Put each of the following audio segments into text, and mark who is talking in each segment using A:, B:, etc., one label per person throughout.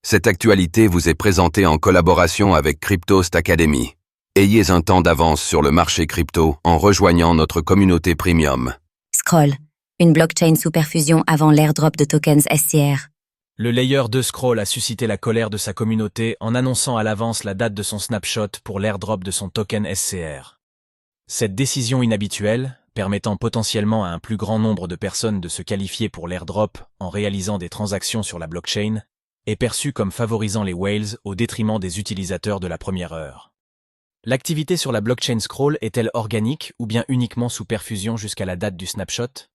A: Cette actualité vous est présentée en collaboration avec Cryptost Academy. Ayez un temps d'avance sur le marché crypto en rejoignant notre communauté premium.
B: Scroll, une blockchain sous perfusion avant l'airdrop de tokens SCR.
C: Le layer 2 Scroll a suscité la colère de sa communauté en annonçant à l'avance la date de son snapshot pour l'airdrop de son token SCR. Cette décision inhabituelle, permettant potentiellement à un plus grand nombre de personnes de se qualifier pour l'airdrop en réalisant des transactions sur la blockchain, est perçue comme favorisant les whales au détriment des utilisateurs de la première heure. L'activité sur la blockchain Scroll est-elle organique ou bien uniquement sous perfusion jusqu'à la date du snapshot?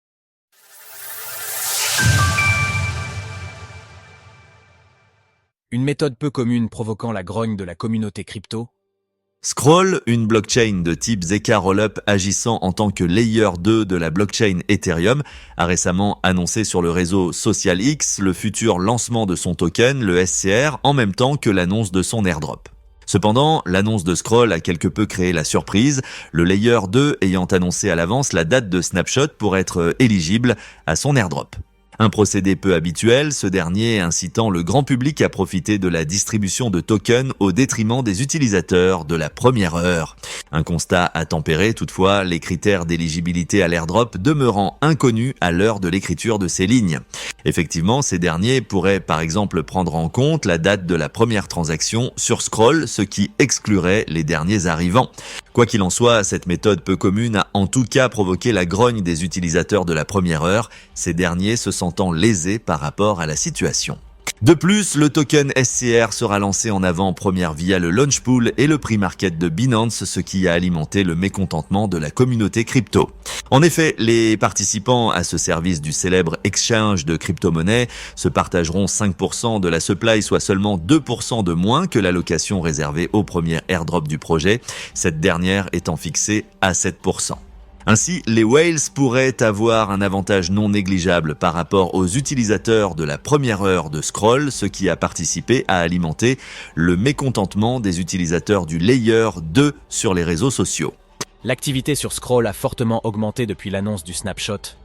C: Une méthode peu commune provoquant la grogne de la communauté crypto.
D: Scroll, une blockchain de type ZK Rollup agissant en tant que layer 2 de la blockchain Ethereum, a récemment annoncé sur le réseau Social X le futur lancement de son token, le SCR, en même temps que l'annonce de son airdrop. Cependant, l'annonce de Scroll a quelque peu créé la surprise, le layer 2 ayant annoncé à l'avance la date de snapshot pour être éligible à son airdrop. Un procédé peu habituel, ce dernier incitant le grand public à profiter de la distribution de tokens au détriment des utilisateurs de la première heure. Un constat à tempérer toutefois, les critères d'éligibilité à l'airdrop demeurant inconnus à l'heure de l'écriture de ces lignes. Effectivement, ces derniers pourraient par exemple prendre en compte la date de la première transaction sur Scroll, ce qui exclurait les derniers arrivants. Quoi qu'il en soit, cette méthode peu commune a en tout cas provoqué la grogne des utilisateurs de la première heure, ces derniers se sentant lésés par rapport à la situation. De plus, le token SCR sera lancé en avant-première via le launch pool et le pre-market de Binance, ce qui a alimenté le mécontentement de la communauté crypto. En effet, les participants à ce service du célèbre exchange de crypto-monnaies se partageront 5% de la supply, soit seulement 2% de moins que l'allocation réservée au premier airdrop du projet, cette dernière étant fixée à 7%. Ainsi, les whales pourraient avoir un avantage non négligeable par rapport aux utilisateurs de la première heure de Scroll, ce qui a participé à alimenter le mécontentement des utilisateurs du layer 2 sur les réseaux sociaux.
C: L'activité sur Scroll a fortement augmenté depuis l'annonce du snapshot.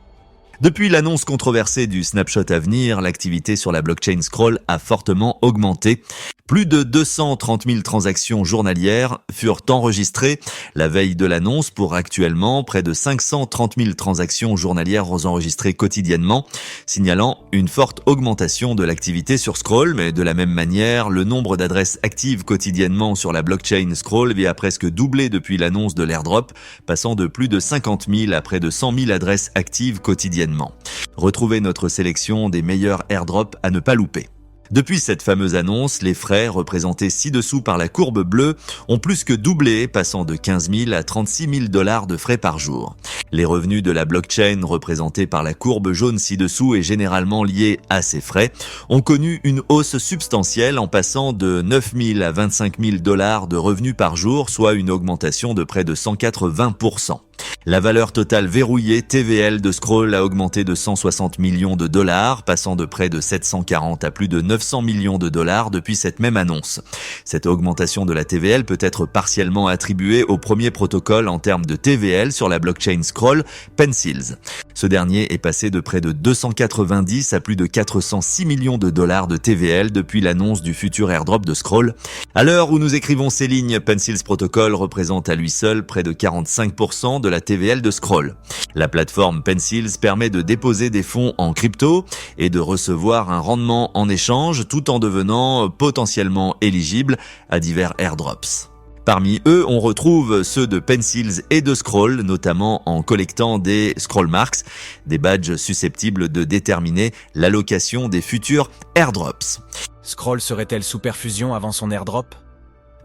D: Depuis l'annonce controversée du snapshot à venir, l'activité sur la blockchain Scroll a fortement augmenté. Plus de 230 000 transactions journalières furent enregistrées la veille de l'annonce pour actuellement près de 530 000 transactions journalières enregistrées quotidiennement, signalant une forte augmentation de l'activité sur Scroll, mais de la même manière, le nombre d'adresses actives quotidiennement sur la blockchain Scroll a presque doublé depuis l'annonce de l'airdrop, passant de plus de 50 000 à près de 100 000 adresses actives quotidiennement. Retrouvez notre sélection des meilleurs airdrops à ne pas louper. Depuis cette fameuse annonce, les frais, représentés ci-dessous par la courbe bleue, ont plus que doublé, passant de 15 000 à 36 000 $ de frais par jour. Les revenus de la blockchain, représentés par la courbe jaune ci-dessous et généralement liés à ces frais, ont connu une hausse substantielle en passant de 9 000 à 25 000 $ de revenus par jour, soit une augmentation de près de 180%. La valeur totale verrouillée TVL de Scroll a augmenté de 160 millions de $, passant de près de 740 à plus de 900 millions de $ depuis cette même annonce. Cette augmentation de la TVL peut être partiellement attribuée au premier protocole en termes de TVL sur la blockchain Scroll, Pencils. Ce dernier est passé de près de 290 à plus de 406 millions de $ de TVL depuis l'annonce du futur airdrop de Scroll. À l'heure où nous écrivons ces lignes, Pencils Protocol représente à lui seul près de 45% de la TVL de Scroll. La plateforme Pencils permet de déposer des fonds en crypto et de recevoir un rendement en échange tout en devenant potentiellement éligible à divers airdrops. Parmi eux, on retrouve ceux de Pencils et de Scroll, notamment en collectant des Scroll Marks, des badges susceptibles de déterminer l'allocation des futurs airdrops.
C: Scroll serait-elle sous perfusion avant son airdrop?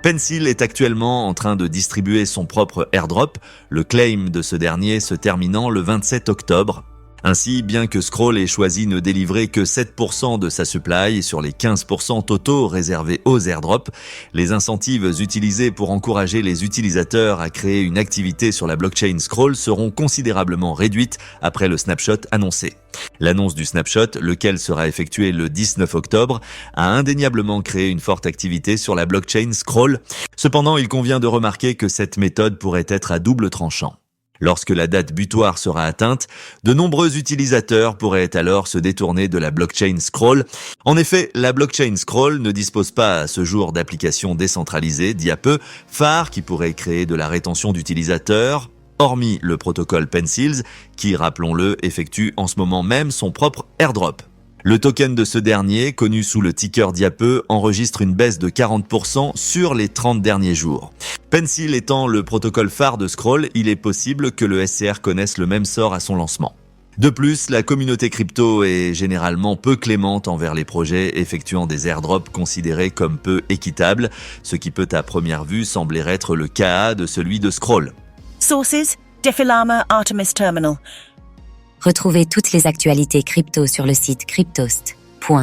D: Pencil est actuellement en train de distribuer son propre airdrop, le claim de ce dernier se terminant le 27 octobre. Ainsi, bien que Scroll ait choisi ne délivrer que 7% de sa supply sur les 15% totaux réservés aux airdrops, les incentives utilisés pour encourager les utilisateurs à créer une activité sur la blockchain Scroll seront considérablement réduites après le snapshot annoncé. L'annonce du snapshot, lequel sera effectué le 19 octobre, a indéniablement créé une forte activité sur la blockchain Scroll. Cependant, il convient de remarquer que cette méthode pourrait être à double tranchant. Lorsque la date butoir sera atteinte, de nombreux utilisateurs pourraient alors se détourner de la blockchain Scroll. En effet, la blockchain Scroll ne dispose pas à ce jour d'application décentralisée, dit à peu, phare qui pourrait créer de la rétention d'utilisateurs, hormis le protocole Pencils, qui, rappelons-le, effectue en ce moment même son propre airdrop. Le token de ce dernier, connu sous le ticker Diape, enregistre une baisse de 40% sur les 30 derniers jours. Pencil étant le protocole phare de Scroll, il est possible que le SCR connaisse le même sort à son lancement. De plus, la communauté crypto est généralement peu clémente envers les projets effectuant des airdrops considérés comme peu équitables, ce qui peut à première vue sembler être le cas de celui de Scroll.
E: Sources: Defilama Artemis Terminal.
B: Retrouvez toutes les actualités crypto sur le site cryptost.fr.